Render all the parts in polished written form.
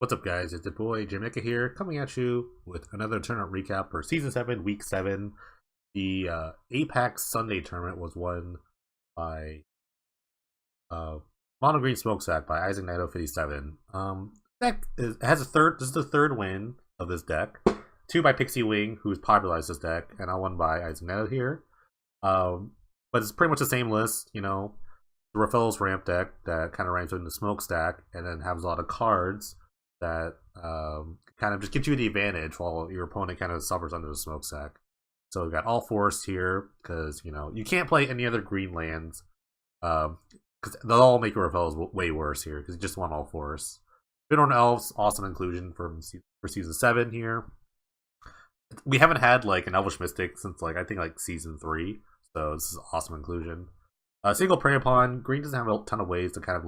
What's up, guys? It's the boy Jamaica here, coming at you with another tournament recap for Season 7, Week 7. The APAC Sunday tournament was won by Mono Green Smokestack by Isaac Naito 57. Has a third. This is the third win of this deck. Two by Pixie Wing, who's popularized this deck, and I won by Isaac Naito here. But it's pretty much the same list, you know. The Raffel's ramp deck that kind of ranks in the Smokestack, and then has a lot of cards that kind of just gives you the advantage while your opponent kind of suffers under the Smokestack. So we've got all forest here because you can't play any other green lands because they'll all make your Raffel's way worse here because you just want all forests. Midorn Elves, awesome inclusion for season 7 here. We haven't had like an Elvish Mystic since I think season 3, so this is awesome inclusion. Single Prey Upon, green doesn't have a ton of ways to kind of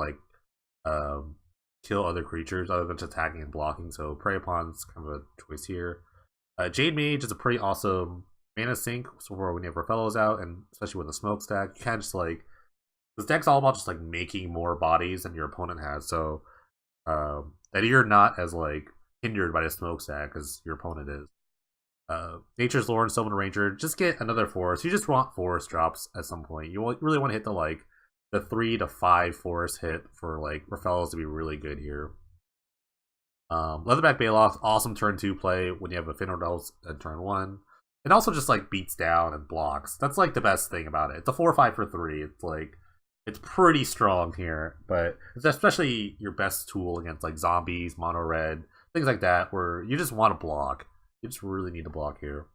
kill other creatures other than just attacking and blocking, so Prey Upon's kind of a choice here. Jade Mage is a pretty awesome mana sink for when you have Raffellos out, and especially with the Smokestack, you kind of just this deck's all about just making more bodies than your opponent has, so that you're not as hindered by the Smokestack as your opponent is. Nature's Lore and Sylvan Ranger, just get another forest. You just want forest drops at some point. You really want to hit the 3 to 5 forest hit for Raffellos to be really good here. Leatherback Baloth, awesome turn 2 play when you have a Finor Elves at turn 1. It also just beats down and blocks. That's the best thing about it. It's a 4/5 for 3. It's pretty strong here, but it's especially your best tool against zombies, mono red, things like that, where you just want to block. You just really need to block here.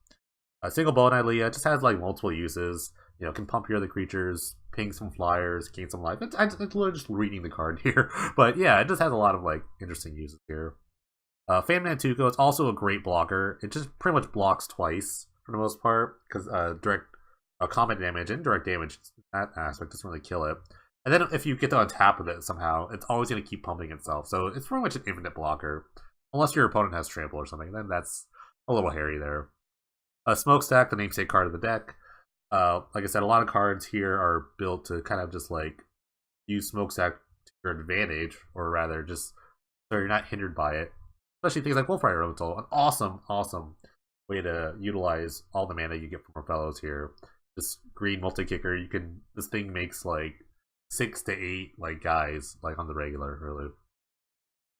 A single Bow and Ilea just has multiple uses. Can pump your other creatures, ping some flyers, gain some life. It's literally just reading the card here, but yeah, it just has a lot of interesting uses here. Fan Tuco, it's also a great blocker. It just pretty much blocks twice for the most part because direct combat damage and direct damage, that aspect doesn't really kill it. And then if you get on top of it somehow, it's always going to keep pumping itself. So it's pretty much an infinite blocker, unless your opponent has trample or something. Then that's a little hairy there. Smokestack, the namesake card of the deck. Like I said, a lot of cards here are built to kind of just use Smokestack to your advantage, or rather just so you're not hindered by it. Especially things like Wolfrider Elemental, an awesome way to utilize all the mana you get from Raffellos here. This green multi-kicker, this thing makes 6 to 8 guys on the regular, really.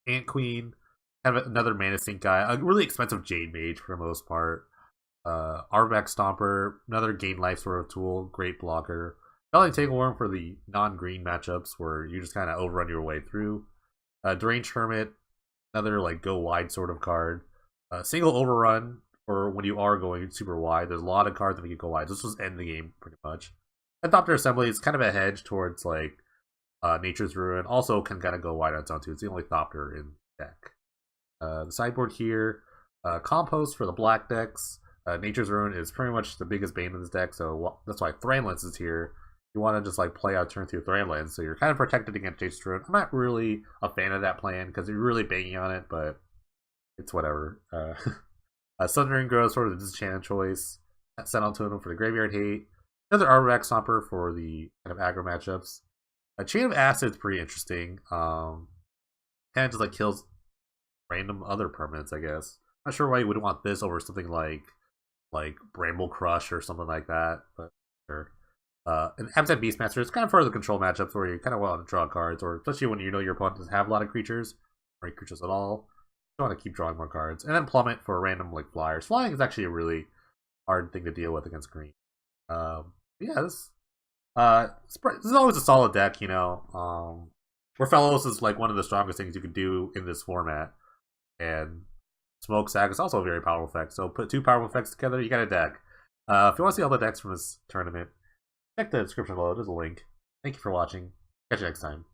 Ant Queen, kind of another mana sink guy, a really expensive Jade Mage for the most part. Arback Stomper, another gain life sort of tool, great blocker. Valiant Tangleworm for the non-green matchups where you just kind of overrun your way through. Deranged Hermit, another go wide sort of card. Single Overrun for when you are going super wide. There's a lot of cards that make you go wide. This was end the game pretty much. Adopter Assembly is kind of a hedge towards Nature's Ruin. Also can kind of go wide on its own too. It's the only Thopter in the deck. The sideboard here, Compost for the black decks. Nature's Ruin is pretty much the biggest bane in this deck, so that's why Thranlands is here. You want to just play out turn 2 Thranlands, so you're kind of protected against Nature's Ruin. I'm not really a fan of that plan because you're really banging on it, but it's whatever. Sundering Grove, sort of the disenchanted choice. Sent on Totem for the Graveyard Hate. Another Arback Stomper for the kind of aggro matchups. Chain of Acid's pretty interesting. Kind of just kills random other permanents, I guess. Not sure why you would want this over something like Bramble Crush or something like that, but sure. And Habitat Beastmaster is kind of for the control matchups where you kind of want to draw cards, or especially when you know your opponent doesn't have a lot of creatures, or any creatures at all. You want to keep drawing more cards. And then Plummet for random flyers. Flying is actually a really hard thing to deal with against green. Yeah, this is always a solid deck, Raffellos is one of the strongest things you can do in this format. And Smokestack is also a very powerful effect. So put 2 powerful effects together, you got a deck. If you want to see all the decks from this tournament, check the description below. There's a link. Thank you for watching. Catch you next time.